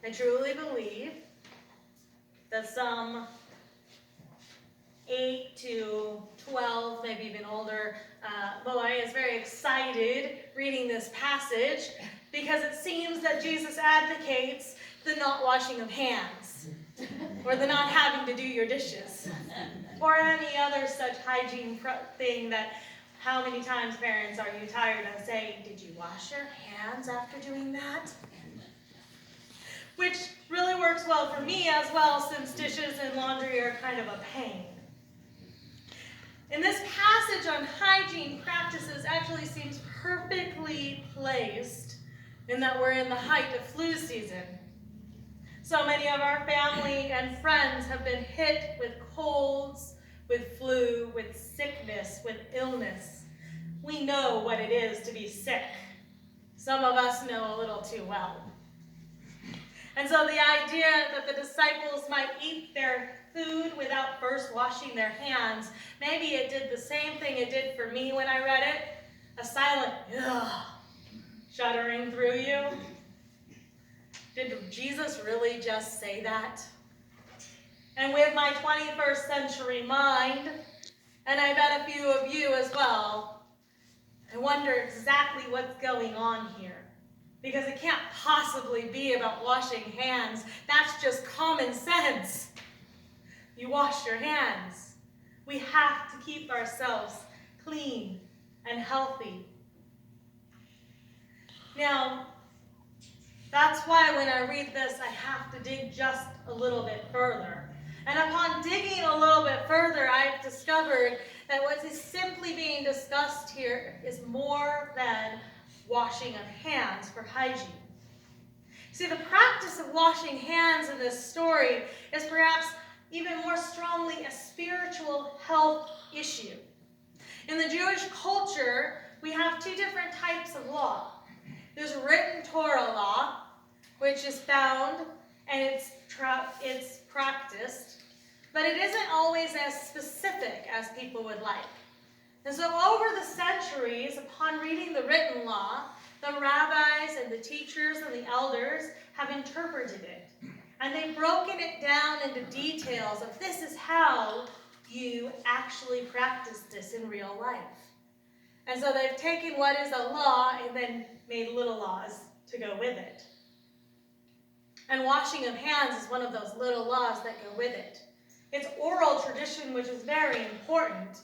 I truly believe that some 8 to 12, maybe even older boy is very excited reading this passage because it seems that Jesus advocates the not washing of hands or the not having to do your dishes or any other such hygiene thing that how many times, parents, are you tired of saying, did you wash your hands after doing that? Which really works well for me as well, since dishes and laundry are kind of a pain. And this passage on hygiene practices actually seems perfectly placed in that we're in the height of flu season. So many of our family and friends have been hit with colds, with flu, with sickness, with illness. We know what it is to be sick. Some of us know a little too well. And so the idea that the disciples might eat their food without first washing their hands, maybe it did the same thing it did for me when I read it, a silent ugh shuddering through you. Did Jesus really just say that? And with my 21st century mind, and I bet a few of you as well, I wonder exactly what's going on here. Because it can't possibly be about washing hands. That's just common sense. You wash your hands. We have to keep ourselves clean and healthy. Now, that's why when I read this, I have to dig just a little bit further. And upon digging a little bit further, I've discovered that what is simply being discussed here is more than washing of hands for hygiene. See, the practice of washing hands in this story is perhaps even more strongly a spiritual health issue. In the Jewish culture, we have two different types of law. There's written Torah law, which is found and it's practiced, but it isn't always as specific as people would like. And so over the centuries, upon reading the written law, the rabbis and the teachers and the elders have interpreted it. And they've broken it down into details of this is how you actually practice this in real life. And so they've taken what is a law and then made little laws to go with it. And washing of hands is one of those little laws that go with it. It's oral tradition, which is very important.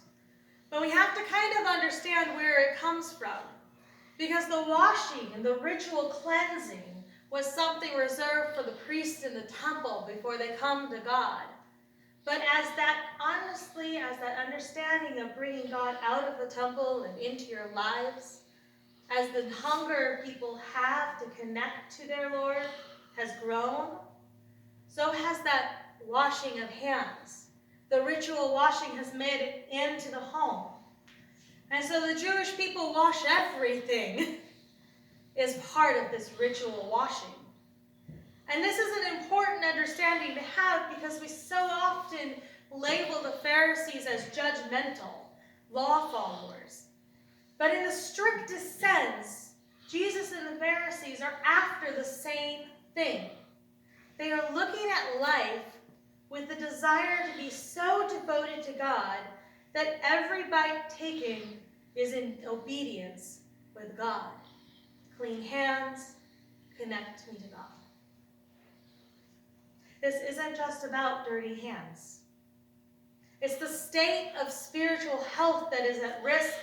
But we have to kind of understand where it comes from. Because the washing and the ritual cleansing was something reserved for the priests in the temple before they come to God. But as that understanding of bringing God out of the temple and into your lives, as the hunger people have to connect to their Lord has grown, so has that washing of hands. The ritual washing has made it into the home. And so the Jewish people wash everything is part of this ritual washing. And this is an important understanding to have because we so often label the Pharisees as judgmental, law followers. But in the strictest sense, Jesus and the Pharisees are after the same thing. They are looking at life with the desire to be so devoted to God that every bite taken is in obedience with God. Clean hands, connect me to God. This isn't just about dirty hands. It's the state of spiritual health that is at risk,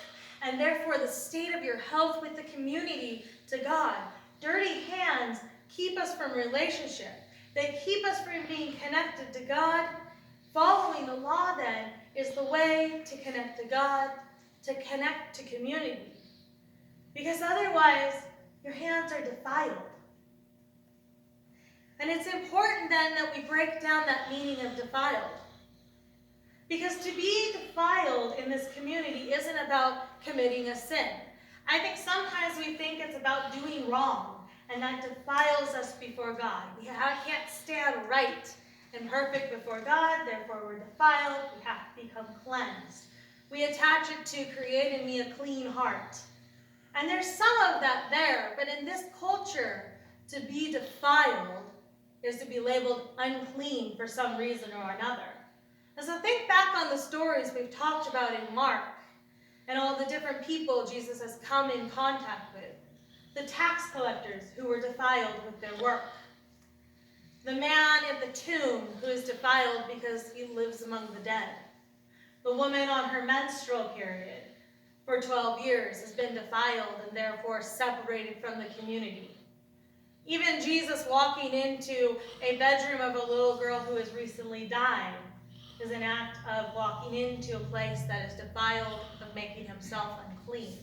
and therefore the state of your health with the community to God. Dirty hands keep us from relationship. They keep us from being connected to God. Following the law, then, is the way to connect to God, to connect to community. Because otherwise, your hands are defiled. And it's important then that we break down that meaning of defiled. Because to be defiled in this community isn't about committing a sin. I think sometimes we think it's about doing wrong, and that defiles us before God. We can't stand right and perfect before God, therefore we're defiled, we have to become cleansed. We attach it to create in me a clean heart. And there's some of that there, but in this culture, to be defiled is to be labeled unclean for some reason or another. And so think back on the stories we've talked about in Mark and all the different people Jesus has come in contact with. The tax collectors who were defiled with their work. The man at the tomb who is defiled because he lives among the dead. The woman on her menstrual period for 12 years has been defiled and therefore separated from the community. Even Jesus walking into a bedroom of a little girl who has recently died is an act of walking into a place that is defiled, of making himself unclean.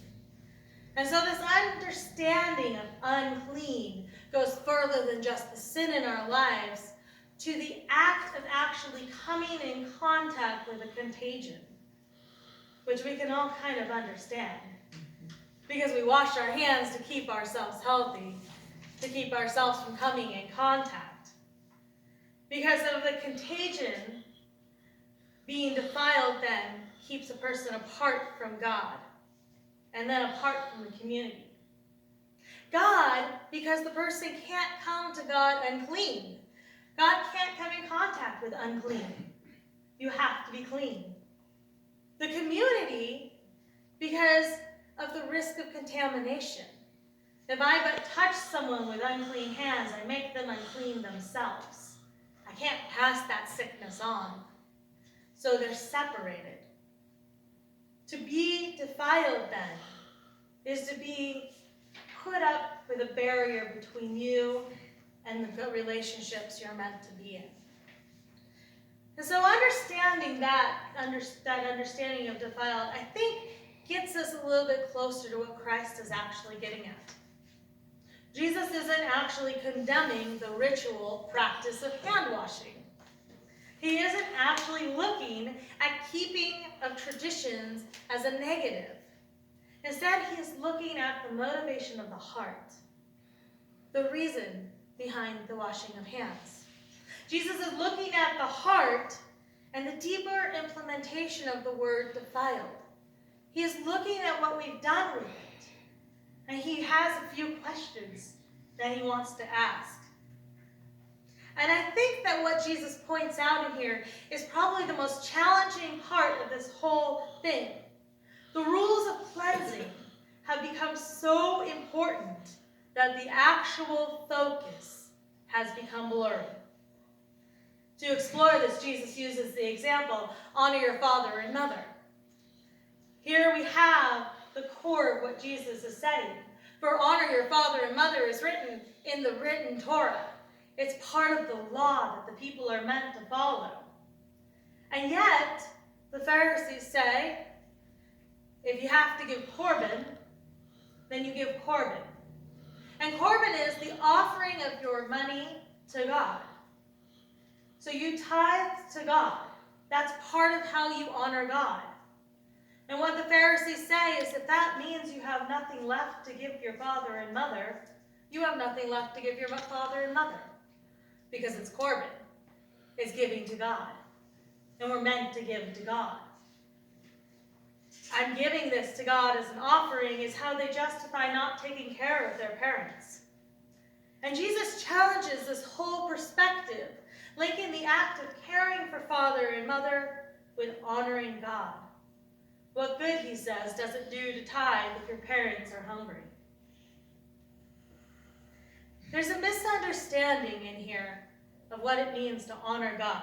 And so this understanding of unclean goes further than just the sin in our lives to the act of actually coming in contact with a contagion, which we can all kind of understand because we wash our hands to keep ourselves healthy, to keep ourselves from coming in contact. Because of the contagion, being defiled then keeps a person apart from God and then apart from the community. God, because the person can't come to God unclean. God can't come in contact with unclean. You have to be clean. The community, because of the risk of contamination. If I but touch someone with unclean hands, I make them unclean themselves. I can't pass that sickness on. So they're separated. To be defiled, then, is to be put up with a barrier between you and the relationships you're meant to be in. And so understanding that understanding of defiled, I think, gets us a little bit closer to what Christ is actually getting at. Jesus isn't actually condemning the ritual practice of hand washing. He isn't actually looking at keeping of traditions as a negative. Instead, he is looking at the motivation of the heart, the reason behind the washing of hands. Jesus is looking at the heart and the deeper implementation of the word defiled. He is looking at what we've done with it, and he has a few questions that he wants to ask. And I think that what Jesus points out in here is probably the most challenging part of this whole thing. The rules of cleansing have become so important that the actual focus has become blurry. To explore this, Jesus uses the example, honor your father and mother. Here we have the core of what Jesus is saying. For honor your father and mother is written in the written Torah. It's part of the law that the people are meant to follow. And yet, the Pharisees say, if you have to give Korban, then you give Korban. And Korban is the offering of your money to God. So you tithe to God. That's part of how you honor God. And what the Pharisees say is if that means you have nothing left to give your father and mother, you have nothing left to give your father and mother. Because it's Korban. It's giving to God. And we're meant to give to God. I'm giving this to God as an offering is how they justify not taking care of their parents. And Jesus challenges this whole perspective, linking the act of caring for father and mother with honoring God. What good, he says, does it do to tithe if your parents are hungry? There's a misunderstanding in here of what it means to honor God.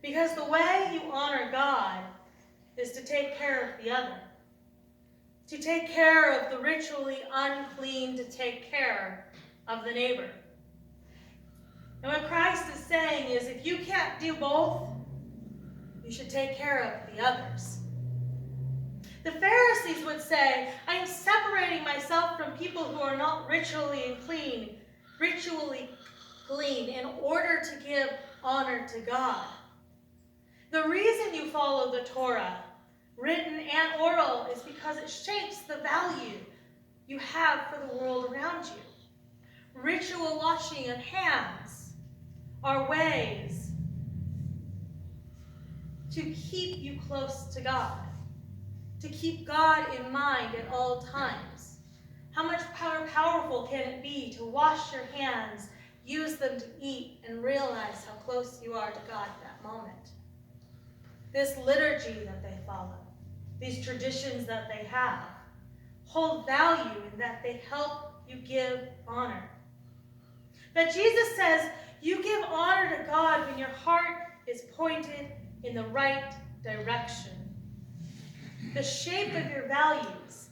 Because the way you honor God is to take care of the other. To take care of the ritually unclean, to take care of the neighbor. And what Christ is saying is if you can't do both, you should take care of the others. The Pharisees would say, I am separating myself from people who are not ritually clean in order to give honor to God. The reason you follow the Torah, written and oral, is because it shapes the value you have for the world around you. Ritual washing of hands are ways to keep you close to God, to keep God in mind at all times. How much powerful can it be to wash your hands use them to eat and realize how close you are to God at that moment. This liturgy that they follow, these traditions that they have, hold value in that they help you give honor. But Jesus says you give honor to God when your heart is pointed in the right direction. The shape of your values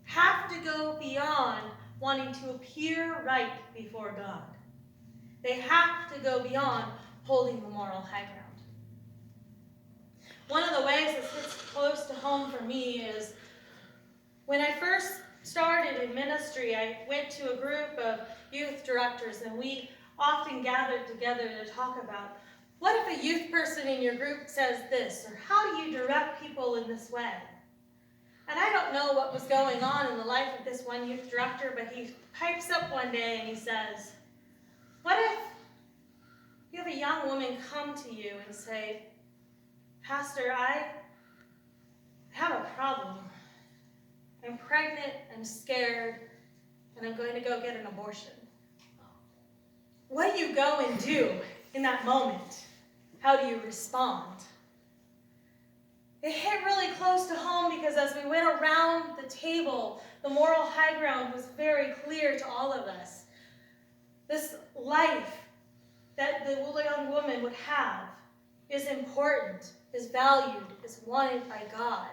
have to go beyond wanting to appear right before God. They have to go beyond holding the moral high ground. One of the ways that hits close to home for me is when I first started in ministry, I went to a group of youth directors, and we often gathered together to talk about, what if a youth person in your group says this, or how do you direct people in this way? And I don't know what was going on in the life of this one youth director, but he pipes up one day and he says, what if you have a young woman come to you and say, Pastor, I have a problem. I'm pregnant, I'm scared, and I'm going to go get an abortion. What do you go and do in that moment? How do you respond? It hit really close to home because as we went around the table, the moral high ground was very clear to all of us. This life that the young woman would have is important, is valued, is wanted by God.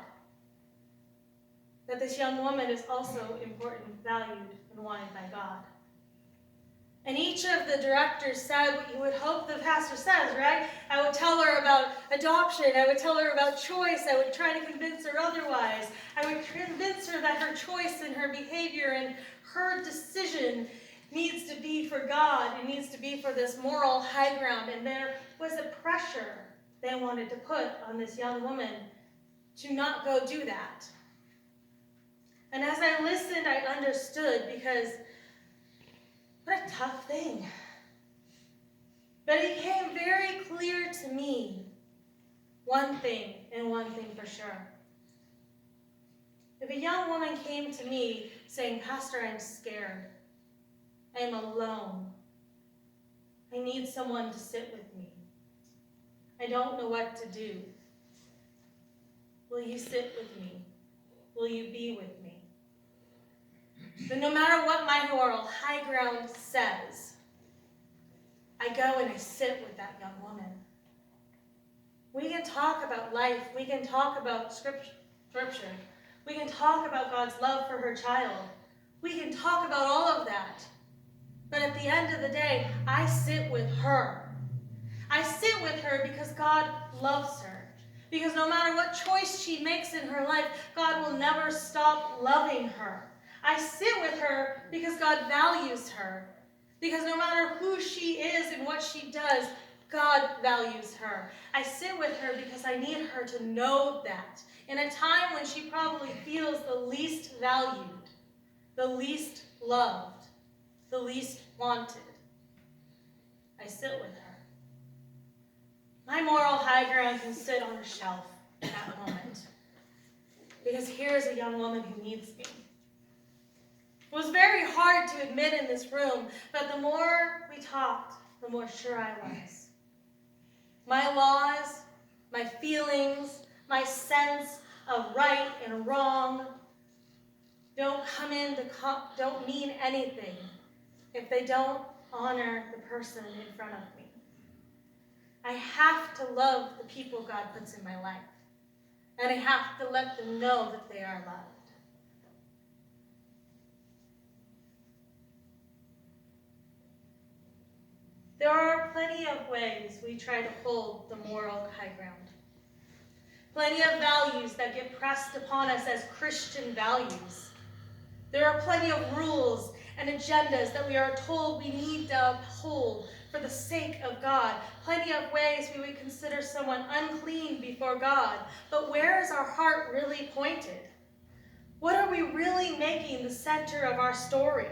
That this young woman is also important, valued, and wanted by God. And each of the directors said what you would hope the pastor says, right? I would tell her about adoption. I would tell her about choice. I would try to convince her otherwise. I would convince her that her choice and her behavior and her decision needs to be for God. It needs to be for this moral high ground. And there was a pressure they wanted to put on this young woman to not go do that. And as I listened, I understood, because what a tough thing. But it became very clear to me one thing, and one thing for sure. If a young woman came to me saying, Pastor, I'm scared. I am alone. I need someone to sit with me. I don't know what to do. Will you sit with me? Will you be with me? But no matter what my moral high ground says, I go and I sit with that young woman. We can talk about life. We can talk about scripture. We can talk about God's love for her child. We can talk about all of that. But at the end of the day, I sit with her. I sit with her because God loves her. Because no matter what choice she makes in her life, God will never stop loving her. I sit with her because God values her. Because no matter who she is and what she does, God values her. I sit with her because I need her to know that. In a time when she probably feels the least valued, the least loved, the least wanted, I sit with her. My moral high ground can sit on a shelf in that moment. Because here's a young woman who needs me. It was very hard to admit in this room, but the more we talked, the more sure I was. My laws, my feelings, my sense of right and wrong don't mean anything if they don't honor the person in front of me. I have to love the people God puts in my life, and I have to let them know that they are loved. There are plenty of ways we try to hold the moral high ground. Plenty of values that get pressed upon us as Christian values. There are plenty of rules and agendas that we are told we need to uphold for the sake of God. Plenty of ways we would consider someone unclean before God. But where is our heart really pointed? What are we really making the center of our story?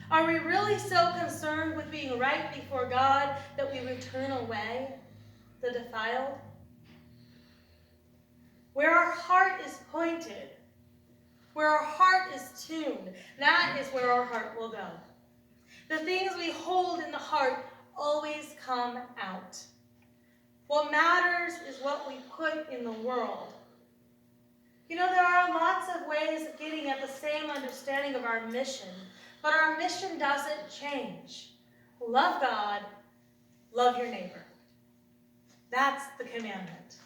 Are we really so concerned with being right before God that we would turn away the defiled? Where our heart is pointed, where our heart is tuned, that is where our heart will go. The things we hold in the heart always come out. What matters is what we put in the world. You know, there are lots of ways of getting at the same understanding of our mission, but our mission doesn't change. Love God, love your neighbor. That's the commandment.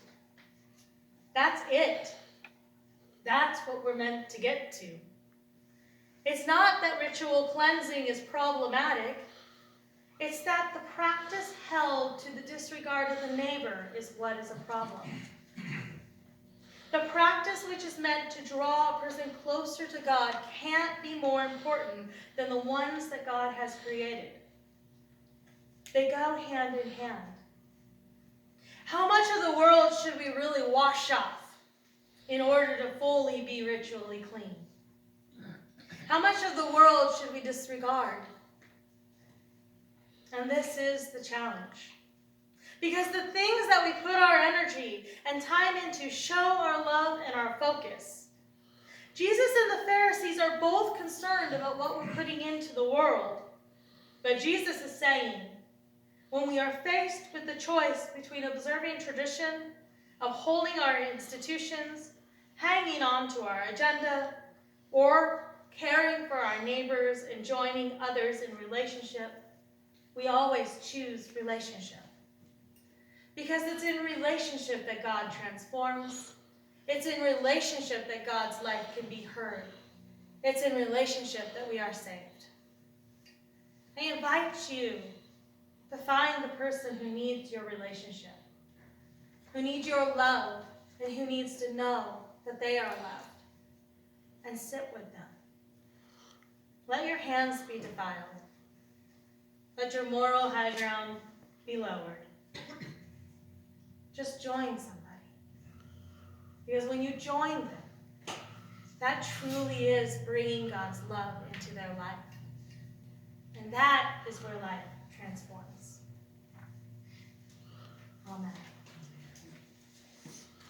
That's it. That's what we're meant to get to. It's not that ritual cleansing is problematic. It's that the practice held to the disregard of the neighbor is what is a problem. The practice which is meant to draw a person closer to God can't be more important than the ones that God has created. They go hand in hand. How much of the world should we really wash off in order to fully be ritually clean? How much of the world should we disregard? And this is the challenge. Because the things that we put our energy and time into show our love and our focus. Jesus and the Pharisees are both concerned about what we're putting into the world. But Jesus is saying, when we are faced with the choice between observing tradition, upholding our institutions, hanging on to our agenda, or caring for our neighbors and joining others in relationship, we always choose relationship. Because it's in relationship that God transforms. It's in relationship that God's life can be heard. It's in relationship that we are saved. I invite you to find the person who needs your relationship, who needs your love, and who needs to know that they are loved, and sit with them. Let your hands be defiled. Let your moral high ground be lowered. Just join somebody. Because when you join them, that truly is bringing God's love into their life. And that is where life transforms. Amen.